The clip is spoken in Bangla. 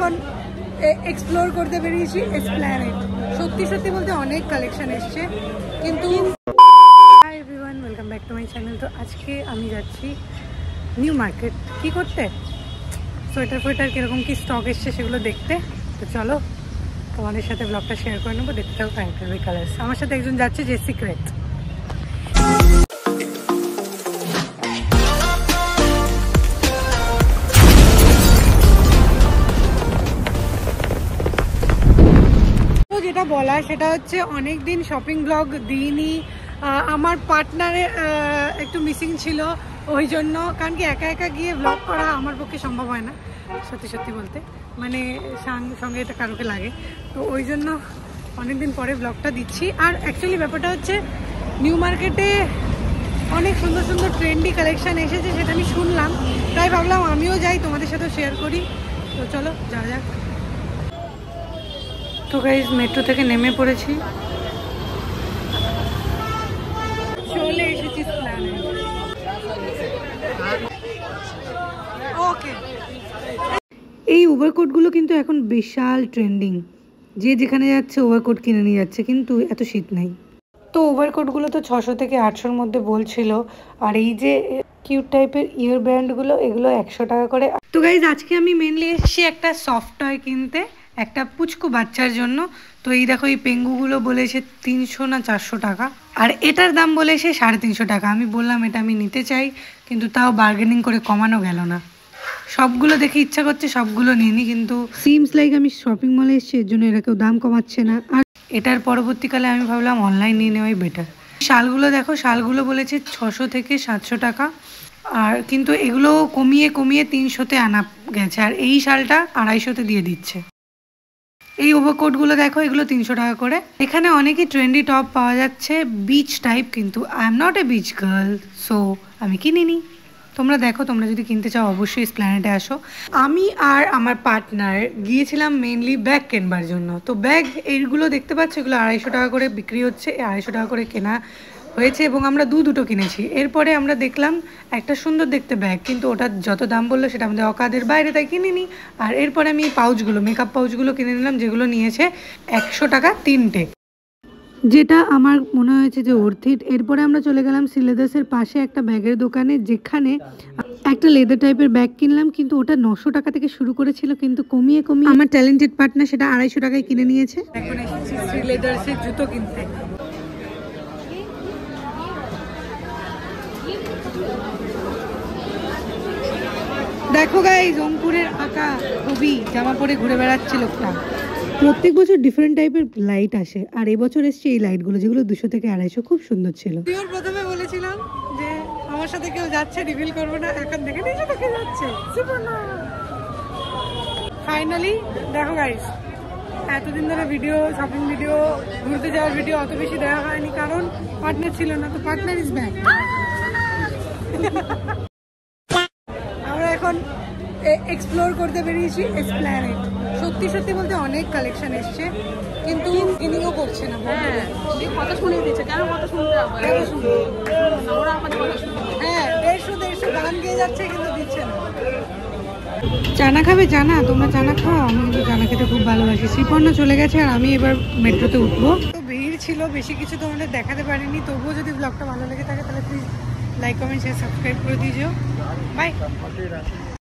এখন এক্সপ্লোর করতে বেরিয়েছি এসপ্ল্যানেড। সত্যি সত্যি বলতে অনেক কালেকশন এসছে, কিন্তু hi everyone, welcome back to my channel. তো আজকে আমি যাচ্ছি নিউ মার্কেট। কি করতে? সোয়েটার ফোয়েটার কীরকম কী স্টক এসছে সেগুলো দেখতে। তো চলো তোমাদের সাথে ব্লগটা শেয়ার করে নেবো, দেখতে থাকো ফ্যান্টাসি কালার্স। আমার সাথে একজন যাচ্ছে, যে সিক্রেট। যেটা বলা সেটা হচ্ছে অনেক দিন শপিং ব্লগ দিইনি। আমার পার্টনারে একটু মিসিং ছিল, ওই জন্য। কারণ কি একা একা গিয়ে ব্লগ করা আমার পক্ষে সম্ভব হয় না, সত্যি সত্যি বলতে। মানে সঙ্গে এটা কারোকে লাগে, তো ওই জন্য অনেকদিন পরে ব্লগটা দিচ্ছি। আর অ্যাকচুয়ালি ব্যাপারটা হচ্ছে নিউ মার্কেটে অনেক সুন্দর সুন্দর ট্রেন্ডি কালেকশান এসেছে, সেটা আমি শুনলাম, তাই ভাবলাম আমিও যাই, তোমাদের সাথেও শেয়ার করি। তো চলো যাওয়া যাক। তো গাইজ মেট্রো থেকে নেমে পড়েছি, চলে এসেছি ওকে। এই ওভারকোটগুলো কিন্তু এখন বিশাল ট্রেন্ডিং, যে যেখানে যাচ্ছে ওভারকোট কিনে নিয়ে যাচ্ছে, কিন্তু এত শীত নেই। তো ওভারকোটগুলো তো 600 থেকে 800-র মধ্যে বলছিল। আর এই যে কিউট টাইপের ইয়ার ব্যান্ডগুলো, এগুলো 100 টাকা করে। তো গাইজ আজকে আমি মেনলি এসেছি একটা সফট টয় কিনতে, একটা পুচকু বাচ্চার জন্য। তো এই দেখো, এই পেঙ্গুগুলো বলেছে 300 না 400 টাকা, আর এটার দাম বলেছে 350 টাকা। আমি বললাম এটা আমি নিতে চাই, কিন্তু তাও বার্গেনিং করে কমানো গেল না। সবগুলো দেখে ইচ্ছা করছে সবগুলো নিয়ে নিই, কিন্তু সিমস লাইক আমি শপিং মলে এসেছি, এর জন্য এরা কেউ দাম কমাচ্ছে না। আর এটার পরবর্তীকালে আমি ভাবলাম অনলাইন নিয়ে নেওয়াই বেটার। শালগুলো দেখো, শালগুলো বলেছে 600 থেকে 700 টাকা, আর কিন্তু এগুলো কমিয়ে কমিয়ে 300-তে আনা গেছে, আর এই শালটা 250-তে দিয়ে দিচ্ছে। এই ওভারকোটগুলো দেখো, এগুলো 300 টাকা করে। এখানে অনেকই ট্রেন্ডি টপ পাওয়া যাচ্ছে, বিচ টাইপ, কিন্তু I am not a beach girl, so আমি কিনিনি। তোমরা দেখো, তোমরা যদি কিনতে চাও অবশ্যই এসপ্ল্যানেডে আসো। আমি আর আমার পার্টনার গিয়েছিলাম মেনলি ব্যাগ কেনবার জন্য। তো ব্যাগ এইগুলো দেখতে পাচ্ছ, এগুলো 250 টাকা করে বিক্রি হচ্ছে, 250 টাকা করে কেনা হয়েছে, এবং আমরা দুটো কিনেছি। এরপরে আমরা দেখলাম একটা সুন্দর দেখতে ব্যাগ, কিন্তু ওটার যত দাম বললো সেটা আমাদের অকাদের বাইরে, তাই কিনিনি। আর এরপরে আমি পাউচগুলো, মেকআপ পাউচগুলো কিনে নিলাম, যেগুলো নিয়েছে 100 টাকা 3টে, যেটা আমার মনে হয়েছে যে ওর্থিট। এরপরে আমরা চলে গেলাম সিলেদাসের পাশে একটা ব্যাগের দোকানে, যেখানে একটা লেদার টাইপের ব্যাগ কিনলাম, কিন্তু ওটা 900 টাকা থেকে শুরু করেছিল, কিন্তু কমিয়ে কমিয়ে আমার ট্যালেন্টেড পার্টনার সেটা 250 টাকায় কিনে নিয়েছে। এখন এসেছি সিলেদাসের জুতো কিনতে। দেখো গাইস, রংপুরের আঁকা ছবি জামা পরে ঘুরে বেড়াচ্ছে লোকটা। প্রত্যেক বছর ডিফারেন্ট টাইপের লাইট আসে, আর এবছর এসছে এই লাইটগুলো, যেগুলো 200 থেকে 250, খুব সুন্দর ছিল। তুই প্রথমে বলেছিলাম যে আমার সাথে কেউ যাচ্ছে, রিভিল করবো না, এখন দেখে নিজে থেকে যাচ্ছে। ফাইনালি দেখো গাইস, এতদিন ধরে ভিডিও, শপিং ভিডিও, ঘুরতে যাওয়ার ভিডিও অত বেশি দেওয়া হয়নি, কারণ পার্টনার ছিল না। তো পার্টনার ইজ ব্যাক। আমরা এখন এক্সপ্লোর করতে বেরিয়েছি এসপ্ল্যানেড। সত্যি সত্যি বলতে অনেক কালেকশন এসছে, কিন্তু কিনিংও করছে না। কথা শুনে দিচ্ছে, কেন কথা শুনতে হবে? হ্যাঁ, 150 গান গিয়ে যাচ্ছে, কিন্তু দিচ্ছে না। চানা খাবে? জানা, তোমরা চানা খাও? আমি কিন্তু চানা খেতে খুব ভালোবাসি। শ্রীপর্ণ চলে গেছে, আর আমি এবার মেট্রোতে উঠবো। তো ভিড় ছিল, বেশি কিছু তোমাদের দেখাতে পারিনি। তবুও যদি ব্লগটা ভালো লেগে থাকে তাহলে please like, comment, share, subscribe করে দিও। বাই।